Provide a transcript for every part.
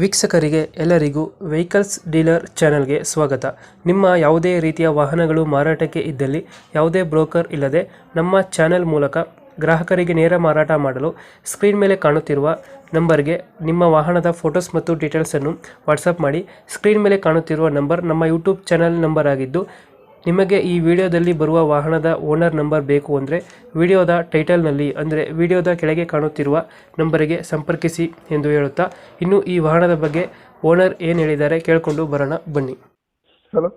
ವೀಕ್ಷಕರಿಗೆ ಎಲ್ಲರಿಗೂ vehicles dealer ಚಾನೆಲ್ಗೆ ಸ್ವಾಗತ. ನಿಮ್ಮ ಯಾವುದೇ ರೀತಿಯ ವಾಹನಗಳು ಮಾರಾಟಕ್ಕೆ ಇದ್ದಲ್ಲಿ ಯಾವುದೇ ಬ್ರೋಕರ್ ಇಲ್ಲದೆ ನಮ್ಮ ಚಾನೆಲ್ ಮೂಲಕ ಗ್ರಾಹಕರಿಗೆ ನೇರ ಮಾರಾಟ ಮಾಡಲು ಸ್ಕ್ರೀನ್ ಮೇಲೆ ಕಾಣುತ್ತಿರುವ ನಂಬರ್ಗೆ ನಿಮ್ಮ ವಾಹನದ ಫೋಟೋಸ್ ಮತ್ತು ಡೀಟೇಲ್ಸನ್ನು ವಾಟ್ಸಪ್ ಮಾಡಿ. ಸ್ಕ್ರೀನ್ ಮೇಲೆ ಕಾಣುತ್ತಿರುವ ನಂಬರ್ ನಮ್ಮ ಯೂಟ್ಯೂಬ್ ಚಾನೆಲ್ ನಂಬರ್ ಆಗಿದ್ದು, ನಿಮಗೆ ಈ ವಿಡಿಯೋದಲ್ಲಿ ಬರುವ ವಾಹನದ ಓನರ್ ನಂಬರ್ ಬೇಕು ಅಂದರೆ ವಿಡಿಯೋದ ಟೈಟಲ್ನಲ್ಲಿ ಅಂದರೆ ವಿಡಿಯೋದ ಕೆಳಗೆ ಕಾಣುತ್ತಿರುವ ನಂಬರಿಗೆ ಸಂಪರ್ಕಿಸಿ ಎಂದು ಹೇಳುತ್ತಾ, ಇನ್ನು ಈ ವಾಹನದ ಬಗ್ಗೆ ಓನರ್ ಏನು ಹೇಳಿದ್ದಾರೆ ಕೇಳಿಕೊಂಡು ಬರೋಣ ಬನ್ನಿ. ಹಲೋ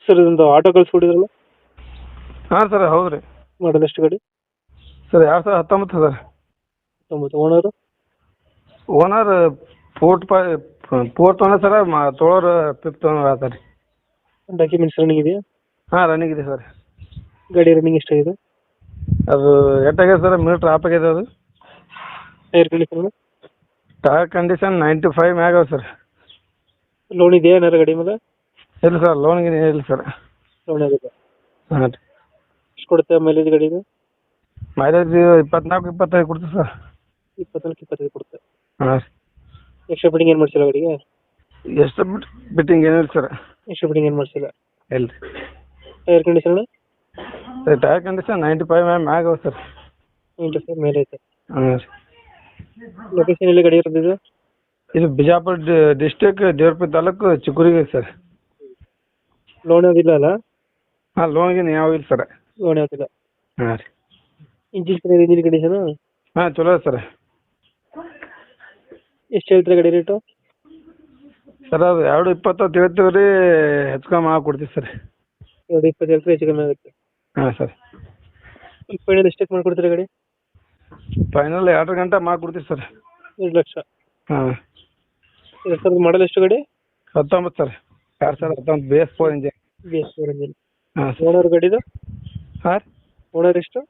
ಸರ್, ಇದೊಂದು ಆಟೋ ಕಳಿಸ್ಬಿಟ್ಟಿದ್ರಲ್ಲ, ಹಾಂ ಸರ್, ಹೌದು ರೀ. ಮಾಡಲ್ ಎಷ್ಟು ಗಾಡಿ? Sir 2019 sir. 19. Owner? Owner fourth owner sir, ತೊಳೋರು 5th ಓನರ್ ಆತ ರೀ. ಡಾಕ್ಯುಮೆಂಟ್ಸ್ ರನ್ನಿಂಗ್ ಇದೆಯಾ? ಹಾಂ, ರನ್ನಿಂಗ್ ಇದೆ ಸರ್. ಗಾಡಿ ರನ್ನಿಂಗ್ ಎಷ್ಟಾಗಿದೆ? ಅದು ಎಷ್ಟಾಗಿದೆ ಸರ್, ಮೀಟ್ರ್ ಆಫ್ ಆಗಿದೆ. ಅದು ಟೈರ್ ಕಂಡೀಷನ್? ಟೈರ್ ಕಂಡೀಷನ್ 95 ಮ್ಯಾಗ ಅವ ಸರ್. ಲೋನ್ ಇದೆಯಾ ಏನಾರು ಗಾಡಿ ಮೇಲೆ? ಇಲ್ಲ ಸರ್, ಲೋನ್ಗೆ ಇಲ್ಲ ಸರ್. ಲೋನ್ ಆಗಿದೆ. ಹಾಂ ರೀ. ಎಷ್ಟು ಕೊಡುತ್ತೆ ಮೈಲೇಜ್ ಗಾಡಿಗೆ? ಮೈಲೇಜ್ 24-25 ಕೊಡ್ತೀವಿ ಸರ್. 24-25 ಕೊಡುತ್ತೆ. ಹಾಂ ರೀ. ಎಕ್ಸ್ಟ್ರಾ ಫಿಟ್ಟಿಂಗ್ ಏನು ಮಾಡಿಸಿಲ್ಲ ಗಾಡಿಗೆ? ಎಷ್ಟು ಬಿಟ್ಟಿಂಗ್ ಏನಿಲ್ಲ ಸರ್. ಎಕ್ಸ್ಟ್ರಾ ಫಿಟ್ಟಿಂಗ್ ಏನು ಮಾಡಿಸಿಲ್ಲ? ಇಲ್ಲ ರೀ. Tyre condition? ಟೈರ್ ಕಂಡೀಷನ್ 95 ಮ್ಯಾಗ ಅವ ಸರ್. 95 ಮೇಲೆ ಐತೆ. ಹಾಂ ರೀ. ಲೊಕೇಶನ್ ಎಲ್ಲಿ ಗಾಡಿ ಇರೋದು? ಇದು ಬಿಜಾಪುರ ಡಿಸ್ಟಿಕ್, ದೇವ್ರಪುರ ತಾಲೂಕು, ಚಿಕ್ಕೂರಿಗೆ ಸರ್. ಲೋನ್ ಯಾವುದಿಲ್ಲ ಅಲ್ಲ? ಹಾಂ, ಲೋನ್ಗೆ ಯಾವ ಇಲ್ಲ ಸರ್. ಲೋನ್ ಯಾವುದಿಲ್ಲ. ಹಾಂ ರೀ. Engine condition? ಹಾಂ, ಚಲೋ ಸರ್. ಎಷ್ಟು ಹೇಳ್ತೀರಾ ಗಾಡಿ ರೇಟು? ಸರ್ ಅದು 220 ಹೇಳ್ತೀವಿ ರೀ, ಹೆಚ್ಚು ಕಮ್ಮಿ ಕೊಡ್ತೀವಿ ಸರ್. 220 ಹೇಳ್ತೀರಾ, ಹೆಚ್ಚು ಕಮ್ಮಿ ಆಗುತ್ತೆ. ಹಾಂ ಸರ್. ಫೈನಲ್ ಎಷ್ಟಕ್ಕೆ ಮಾಡ್ಕೊಡ್ತೀರಾ ಗಾಡಿ? ಫೈನಲ್ 2 ಗಂಟೆ ಕೊಡ್ತೀವಿ ಸರ್. 2 ಲಕ್ಷ. ಹಾಂ. 2000 ಮಾಡಲ್ ಎಷ್ಟು ಗಾಡಿ? 19 sir. 2019 BS4 engine. BS4 engine. ಹಾಂ ಸರ್. ಓನರ್ ಗಾಡಿದು? ಹಾಂ. ಓನರ್ ಎಷ್ಟು?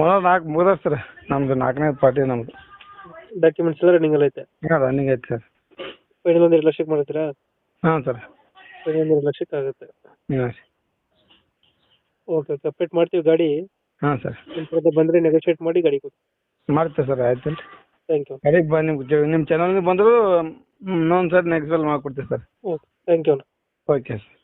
ಓನರ್ 4 ಮುಗಿದ ಸರ್. ನಮ್ಮದು 4ನೇ ಪಾರ್ಟಿ ನಮ್ಮದು. ಡಾಕ್ಯುಮೆಂಟ್ಸ್ ಎಲ್ಲ ರನ್ನಿಂಗ್ ಐತೆ? ಹಾಂ, ರನ್ನಿಂಗ್ ಐತೆ ಸರ್. ಫೈನಲ್ 1 ಲಕ್ಷಕ್ಕೆ ಮಾಡ್ತೀರಾ? ಹಾಂ ಸರ್. ಫೈನಲ್ 1 ಲಕ್ಷಕ್ಕೆ ಆಗುತ್ತೆ. ಹಾಂ ರೀ. ಓಕೆ, ಅಪ್ಡೇಟ್ ಮಾಡ್ತೀವಿ ಗಾಡಿ. ಹಾಂ ಸರ್. ನಿಮ್ಮ ಕಡೆ ಬಂದರೆ ನೆಗೋಷಿಯೇಟ್ ಮಾಡಿ ಗಾಡಿ ಕೊಡಿ. ಮಾಡ್ತೀವಿ ಸರ್, ಆಯ್ತು ರೀ. Thank you. ಕಡೆಗೆ ಬಾ, ನಿಮ್ಮ ಚಾನಲ್ಗೆ ಬಂದರೂ ಇನ್ನೊಂದು ಸರಿ ನೆಕ್ಸ್ಟ್ ಸಲ ಮಾಡಿಕೊಡ್ತೀವಿ sir. Okay, thank you. Okay sir.